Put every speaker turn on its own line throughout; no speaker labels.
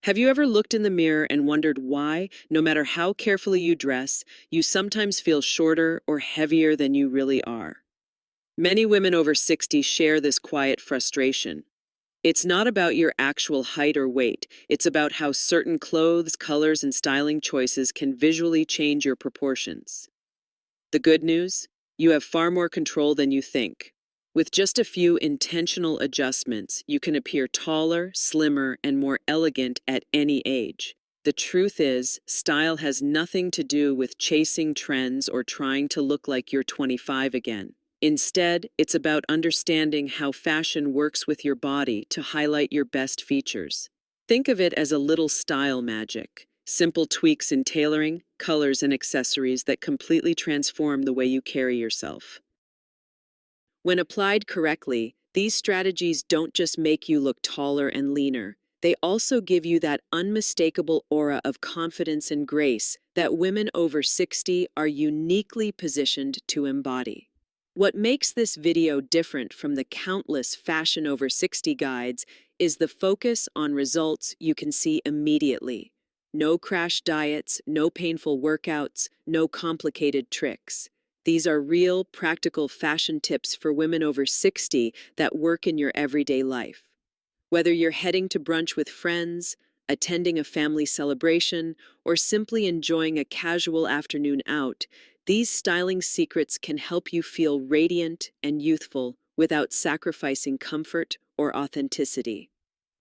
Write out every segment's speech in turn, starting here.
Have you ever looked in the mirror and wondered why, no matter how carefully you dress, you sometimes feel shorter or heavier than you really are? Many women over 60 share this quiet frustration. It's not about your actual height or weight, it's about how certain clothes, colors, and styling choices can visually change your proportions. The good news? You have far more control than you think. With just a few intentional adjustments, you can appear taller, slimmer, and more elegant at any age. The truth is, style has nothing to do with chasing trends or trying to look like you're 25 again. Instead, it's about understanding how fashion works with your body to highlight your best features. Think of it as a little style magic. Simple tweaks in tailoring, colors, and accessories that completely transform the way you carry yourself. When applied correctly, these strategies don't just make you look taller and leaner, they also give you that unmistakable aura of confidence and grace that women over 60 are uniquely positioned to embody. What makes this video different from the countless fashion over 60 guides is the focus on results you can see immediately. No crash diets, no painful workouts, no complicated tricks. These are real, practical fashion tips for women over 60 that work in your everyday life. Whether you're heading to brunch with friends, attending a family celebration, or simply enjoying a casual afternoon out, these styling secrets can help you feel radiant and youthful without sacrificing comfort or authenticity.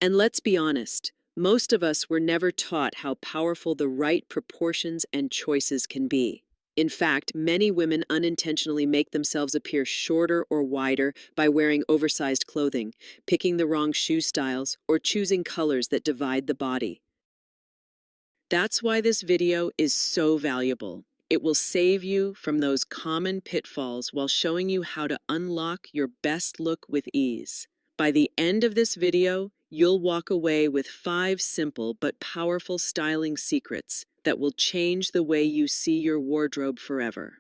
And let's be honest, most of us were never taught how powerful the right proportions and choices can be. In fact, many women unintentionally make themselves appear shorter or wider by wearing oversized clothing, picking the wrong shoe styles, or choosing colors that divide the body. That's why this video is so valuable. It will save you from those common pitfalls while showing you how to unlock your best look with ease. By the end of this video, you'll walk away with 5 simple but powerful styling secrets that will change the way you see your wardrobe forever.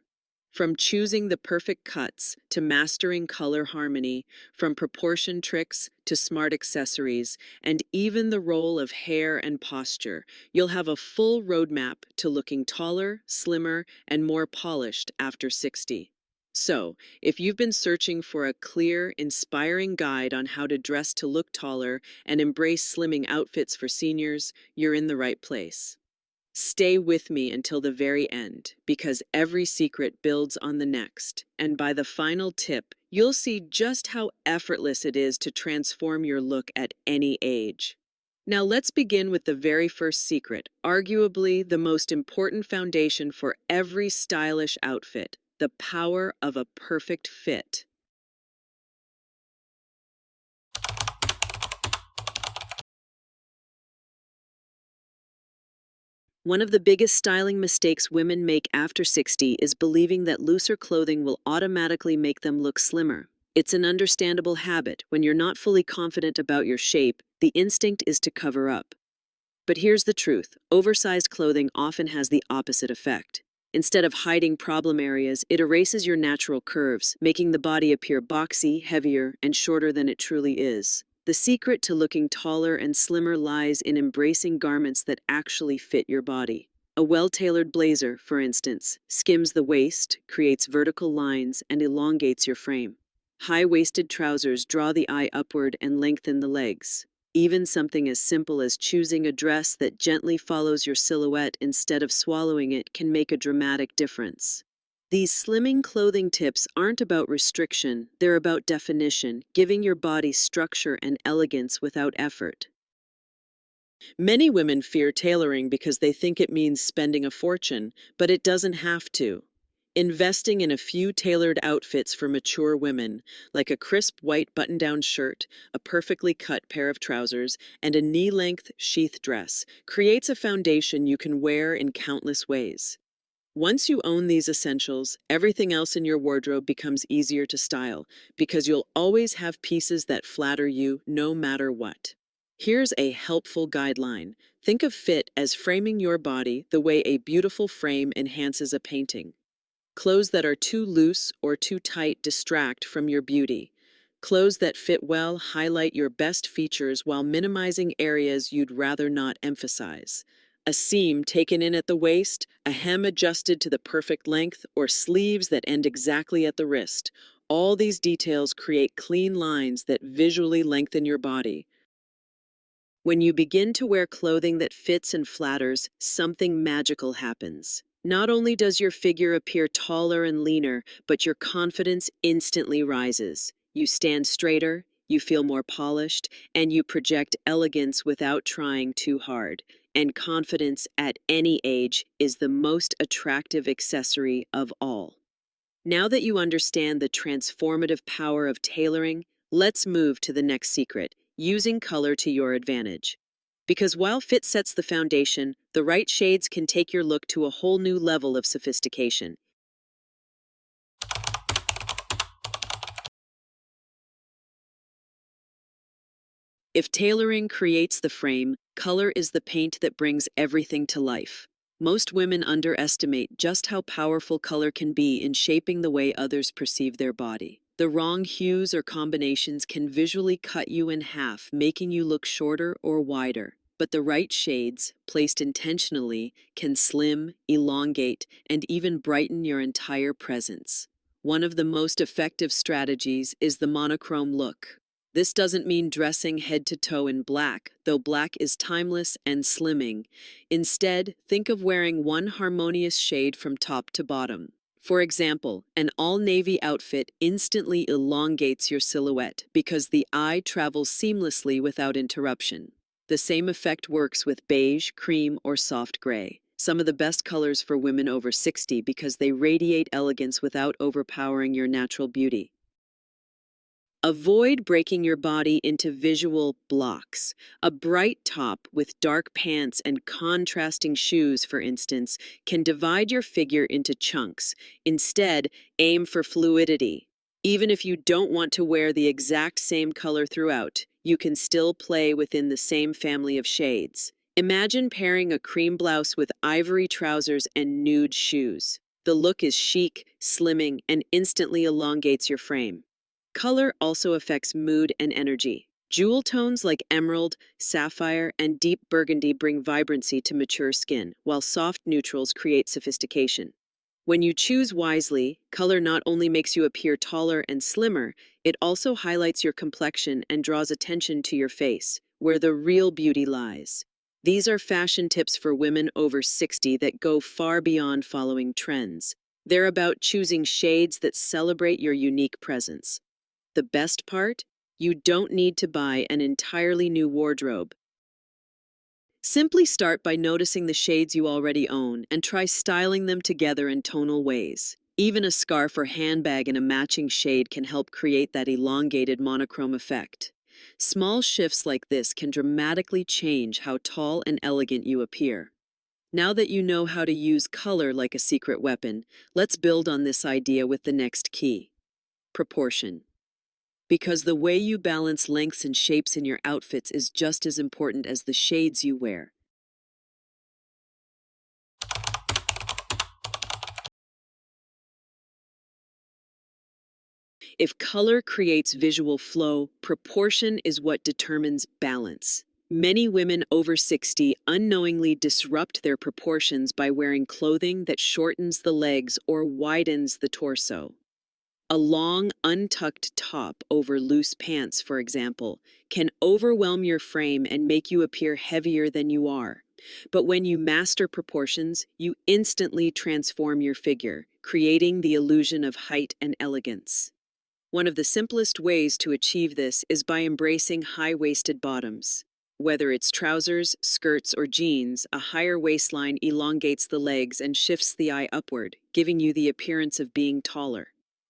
From choosing the perfect cuts to mastering color harmony, from proportion tricks to smart accessories, and even the role of hair and posture, you'll have a full roadmap to looking taller, slimmer, and more polished after 60. So, if you've been searching for a clear, inspiring guide on how to dress to look taller and embrace slimming outfits for seniors, you're in the right place. Stay with me until the very end, because every secret builds on the next, and by the final tip, you'll see just how effortless it is to transform your look at any age. Now let's begin with the very first secret, arguably the most important foundation for every stylish outfit, the power of a perfect fit. One of the biggest styling mistakes women make after 60 is believing that looser clothing will automatically make them look slimmer. It's an understandable habit. When you're not fully confident about your shape, the instinct is to cover up. But here's the truth. Oversized clothing often has the opposite effect. Instead of hiding problem areas, it erases your natural curves, making the body appear boxy, heavier, and shorter than it truly is. The secret to looking taller and slimmer lies in embracing garments that actually fit your body. A well-tailored blazer, for instance, skims the waist, creates vertical lines, and elongates your frame. High-waisted trousers draw the eye upward and lengthen the legs. Even something as simple as choosing a dress that gently follows your silhouette instead of swallowing it can make a dramatic difference. These slimming clothing tips aren't about restriction, they're about definition, giving your body structure and elegance without effort. Many women fear tailoring because they think it means spending a fortune, but it doesn't have to. Investing in a few tailored outfits for mature women, like a crisp white button-down shirt, a perfectly cut pair of trousers, and a knee-length sheath dress, creates a foundation you can wear in countless ways. Once you own these essentials, everything else in your wardrobe becomes easier to style, because you'll always have pieces that flatter you no matter what. Here's a helpful guideline. Think of fit as framing your body the way a beautiful frame enhances a painting. Clothes that are too loose or too tight distract from your beauty. Clothes that fit well highlight your best features while minimizing areas you'd rather not emphasize. A seam taken in at the waist, a hem adjusted to the perfect length, or sleeves that end exactly at the wrist. All these details create clean lines that visually lengthen your body. When you begin to wear clothing that fits and flatters, something magical happens. Not only does your figure appear taller and leaner, but your confidence instantly rises. You stand straighter, you feel more polished, and you project elegance without trying too hard. And confidence at any age is the most attractive accessory of all. Now that you understand the transformative power of tailoring, let's move to the next secret, using color to your advantage. Because while fit sets the foundation, the right shades can take your look to a whole new level of sophistication. If tailoring creates the frame, color is the paint that brings everything to life. Most women underestimate just how powerful color can be in shaping the way others perceive their body. The wrong hues or combinations can visually cut you in half, making you look shorter or wider. But the right shades, placed intentionally, can slim, elongate, and even brighten your entire presence. One of the most effective strategies is the monochrome look. This doesn't mean dressing head to toe in black, though black is timeless and slimming. Instead, think of wearing one harmonious shade from top to bottom. For example, an all-navy outfit instantly elongates your silhouette because the eye travels seamlessly without interruption. The same effect works with beige, cream, or soft gray. Some of the best colors for women over 60 because they radiate elegance without overpowering your natural beauty. Avoid breaking your body into visual blocks. A bright top with dark pants and contrasting shoes, for instance, can divide your figure into chunks. Instead, aim for fluidity. Even if you don't want to wear the exact same color throughout, you can still play within the same family of shades. Imagine pairing a cream blouse with ivory trousers and nude shoes. The look is chic, slimming, and instantly elongates your frame. Color also affects mood and energy. Jewel tones like emerald, sapphire, and deep burgundy bring vibrancy to mature skin, while soft neutrals create sophistication. When you choose wisely, color not only makes you appear taller and slimmer, it also highlights your complexion and draws attention to your face, where the real beauty lies. These are fashion tips for women over 60 that go far beyond following trends. They're about choosing shades that celebrate your unique presence. The best part? You don't need to buy an entirely new wardrobe. Simply start by noticing the shades you already own and try styling them together in tonal ways. Even a scarf or handbag in a matching shade can help create that elongated monochrome effect. Small shifts like this can dramatically change how tall and elegant you appear. Now that you know how to use color like a secret weapon, let's build on this idea with the next key: proportion. Because the way you balance lengths and shapes in your outfits is just as important as the shades you wear. If color creates visual flow, proportion is what determines balance. Many women over 60 unknowingly disrupt their proportions by wearing clothing that shortens the legs or widens the torso. A long, untucked top over loose pants, for example, can overwhelm your frame and make you appear heavier than you are. But when you master proportions, you instantly transform your figure, creating the illusion of height and elegance. One of the simplest ways to achieve this is by embracing high-waisted bottoms. Whether it's trousers, skirts, or jeans, a higher waistline elongates the legs and shifts the eye upward, giving you the appearance of being taller.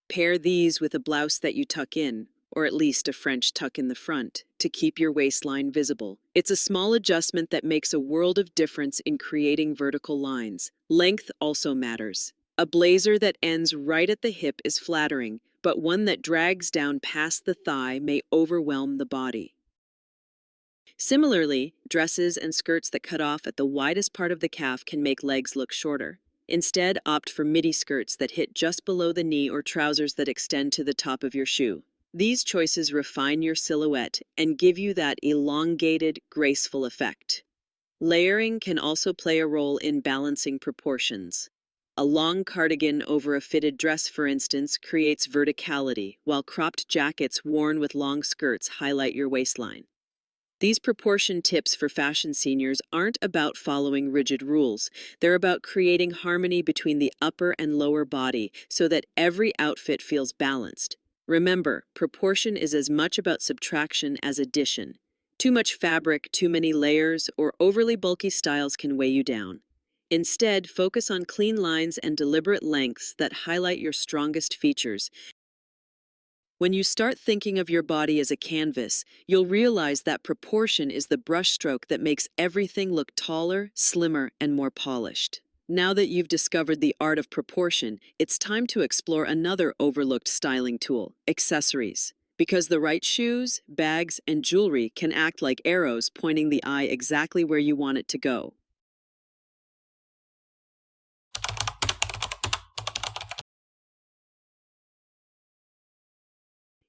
Pair these with a blouse that you tuck in, or at least a French tuck in the front, to keep your waistline visible. It's a small adjustment that makes a world of difference in creating vertical lines. Length also matters. A blazer that ends right at the hip is flattering, but one that drags down past the thigh may overwhelm the body. Similarly, dresses and skirts that cut off at the widest part of the calf can make legs look shorter. Instead, opt for midi skirts that hit just below the knee or trousers that extend to the top of your shoe. These choices refine your silhouette and give you that elongated, graceful effect. Layering can also play a role in balancing proportions. A long cardigan over a fitted dress, for instance, creates verticality, while cropped jackets worn with long skirts highlight your waistline. These proportion tips for fashion seniors aren't about following rigid rules. They're about creating harmony between the upper and lower body so that every outfit feels balanced. Remember, proportion is as much about subtraction as addition. Too much fabric, too many layers, or overly bulky styles can weigh you down. Instead, focus on clean lines and deliberate lengths that highlight your strongest features. When you start thinking of your body as a canvas, you'll realize that proportion is the brushstroke that makes everything look taller, slimmer, and more polished. Now that you've discovered the art of proportion, it's time to explore another overlooked styling tool, accessories. Because the right shoes, bags, and jewelry can act like arrows pointing the eye exactly where you want it to go.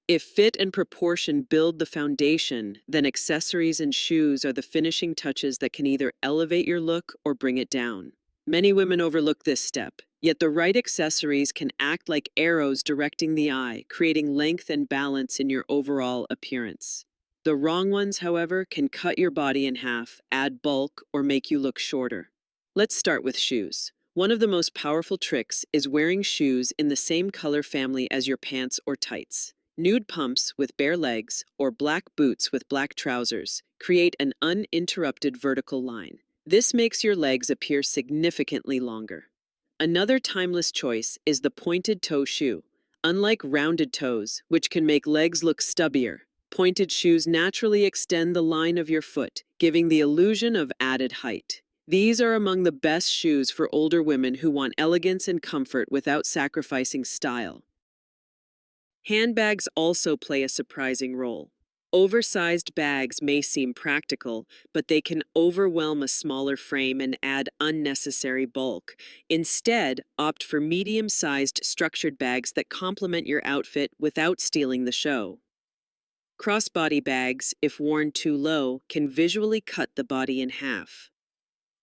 If fit and proportion build the foundation, then accessories and shoes are the finishing touches that can either elevate your look or bring it down. Many women overlook this step, yet the right accessories can act like arrows directing the eye, creating length and balance in your overall appearance. The wrong ones, however, can cut your body in half, add bulk, or make you look shorter. Let's start with shoes. One of the most powerful tricks is wearing shoes in the same color family as your pants or tights. Nude pumps with bare legs or black boots with black trousers create an uninterrupted vertical line. This makes your legs appear significantly longer. Another timeless choice is the pointed toe shoe. Unlike rounded toes, which can make legs look stubbier, pointed shoes naturally extend the line of your foot, giving the illusion of added height. These are among the best shoes for older women who want elegance and comfort without sacrificing style. Handbags also play a surprising role. Oversized bags may seem practical, but they can overwhelm a smaller frame and add unnecessary bulk. Instead, opt for medium-sized structured bags that complement your outfit without stealing the show. Crossbody bags, if worn too low, can visually cut the body in half.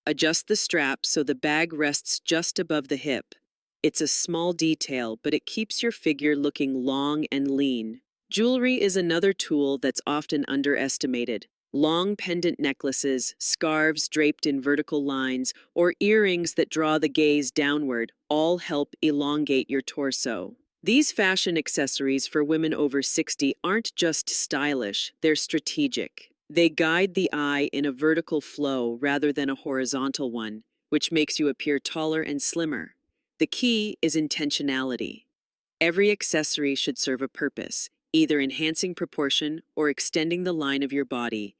Adjust the strap so the bag rests just above the hip. It's a small detail, but it keeps your figure looking long and lean. Jewelry is another tool that's often underestimated. Long pendant necklaces, scarves draped in vertical lines, or earrings that draw the gaze downward all help elongate your torso. These fashion accessories for women over 60 aren't just stylish, they're strategic. They guide the eye in a vertical flow rather than a horizontal one, which makes you appear taller and slimmer. The key is intentionality. Every accessory should serve a purpose, either enhancing proportion or extending the line of your body.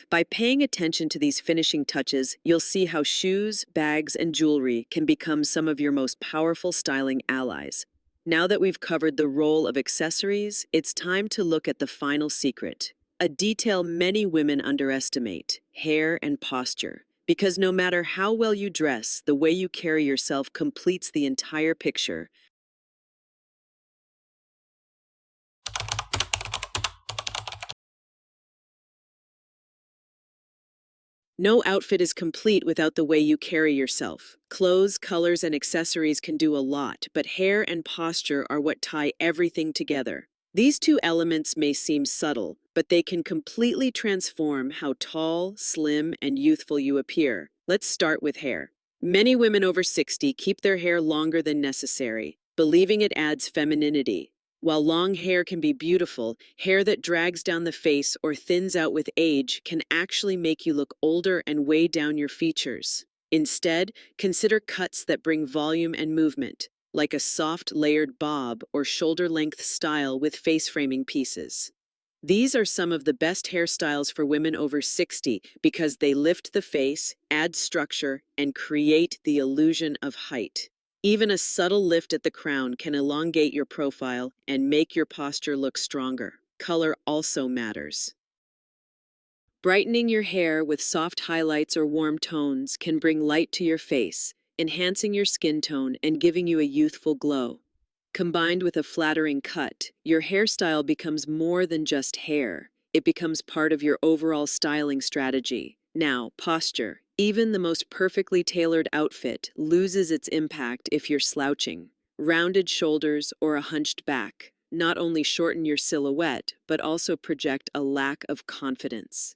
By paying attention to these finishing touches, you'll see how shoes, bags, and jewelry can become some of your most powerful styling allies. Now that we've covered the role of accessories, it's time to look at the final secret, a detail many women underestimate: hair and posture. Because no matter how well you dress, the way you carry yourself completes the entire picture. No outfit is complete without the way you carry yourself. Clothes, colors, and accessories can do a lot, but hair and posture are what tie everything together. These two elements may seem subtle, but they can completely transform how tall, slim, and youthful you appear. Let's start with hair. Many women over 60 keep their hair longer than necessary, believing it adds femininity. While long hair can be beautiful, hair that drags down the face or thins out with age can actually make you look older and weigh down your features. Instead, consider cuts that bring volume and movement, like a soft layered bob or shoulder-length style with face-framing pieces. These are some of the best hairstyles for women over 60 because they lift the face, add structure, and create the illusion of height. Even a subtle lift at the crown can elongate your profile and make your posture look stronger. Color also matters. Brightening your hair with soft highlights or warm tones can bring light to your face, enhancing your skin tone and giving you a youthful glow. Combined with a flattering cut, your hairstyle becomes more than just hair. It becomes part of your overall styling strategy. Now, posture. Even the most perfectly tailored outfit loses its impact if you're slouching. Rounded shoulders or a hunched back not only shorten your silhouette, but also project a lack of confidence.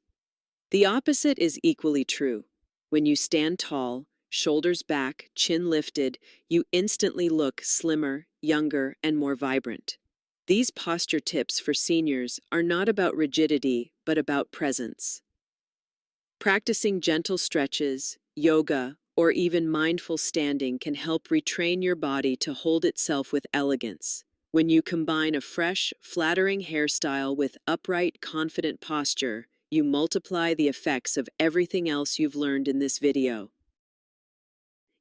The opposite is equally true. When you stand tall, shoulders back, chin lifted, you instantly look slimmer, younger, and more vibrant. These posture tips for seniors are not about rigidity, but about presence. Practicing gentle stretches, yoga, or even mindful standing can help retrain your body to hold itself with elegance. When you combine a fresh, flattering hairstyle with upright, confident posture, you multiply the effects of everything else you've learned in this video.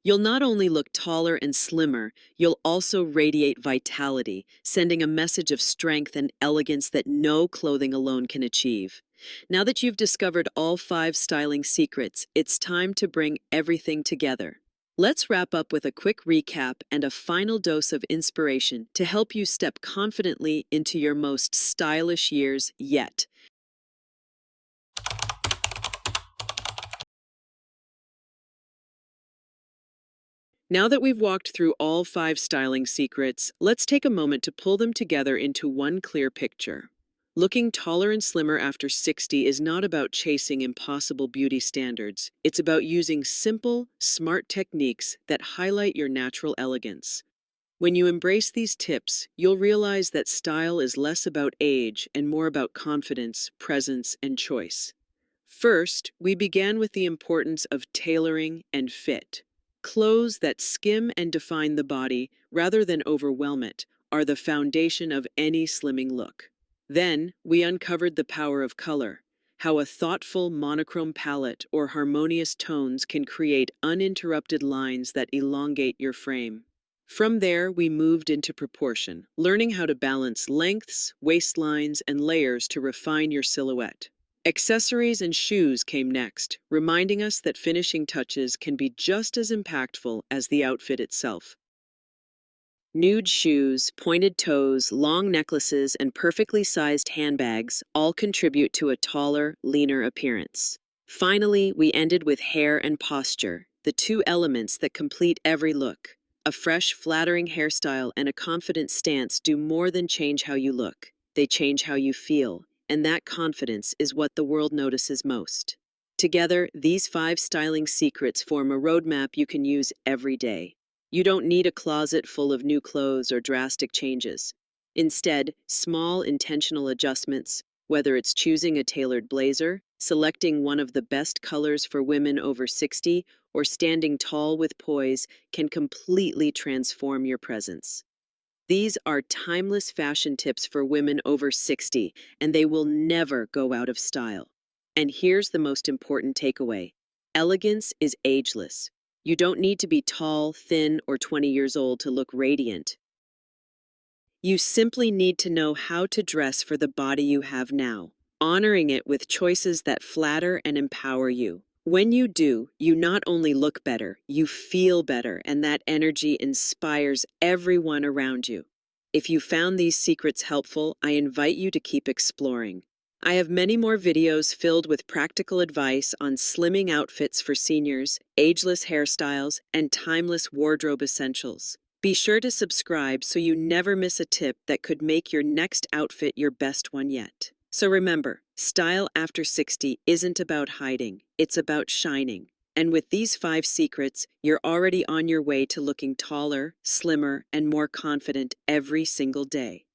You'll not only look taller and slimmer, you'll also radiate vitality, sending a message of strength and elegance that no clothing alone can achieve. Now that you've discovered all 5 styling secrets, it's time to bring everything together. Let's wrap up with a quick recap and a final dose of inspiration to help you step confidently into your most stylish years yet. Now that we've walked through all 5 styling secrets, let's take a moment to pull them together into one clear picture. Looking taller and slimmer after 60 is not about chasing impossible beauty standards. It's about using simple, smart techniques that highlight your natural elegance. When you embrace these tips, you'll realize that style is less about age and more about confidence, presence, and choice. First, we began with the importance of tailoring and fit. Clothes that skim and define the body, rather than overwhelm it, are the foundation of any slimming look. Then, we uncovered the power of color, how a thoughtful monochrome palette or harmonious tones can create uninterrupted lines that elongate your frame. From there, we moved into proportion, learning how to balance lengths, waistlines, and layers to refine your silhouette. Accessories and shoes came next, reminding us that finishing touches can be just as impactful as the outfit itself. Nude shoes, pointed toes, long necklaces, and perfectly sized handbags all contribute to a taller, leaner appearance. Finally, we ended with hair and posture, the 2 elements that complete every look. A fresh, flattering hairstyle and a confident stance do more than change how you look. They change how you feel. And that confidence is what the world notices most. Together, these 5 styling secrets form a roadmap you can use every day. You don't need a closet full of new clothes or drastic changes. Instead, small, intentional adjustments, whether it's choosing a tailored blazer, selecting one of the best colors for women over 60, or standing tall with poise, can completely transform your presence. These are timeless fashion tips for women over 60, and they will never go out of style. And here's the most important takeaway. Elegance is ageless. You don't need to be tall, thin, or 20 years old to look radiant. You simply need to know how to dress for the body you have now, honoring it with choices that flatter and empower you. When you do, you not only look better, you feel better, and that energy inspires everyone around you. If you found these secrets helpful, I invite you to keep exploring. I have many more videos filled with practical advice on slimming outfits for seniors, ageless hairstyles, and timeless wardrobe essentials. Be sure to subscribe so you never miss a tip that could make your next outfit your best one yet. So remember, style after 60 isn't about hiding, it's about shining. And with these 5 secrets, you're already on your way to looking taller, slimmer, and more confident every single day.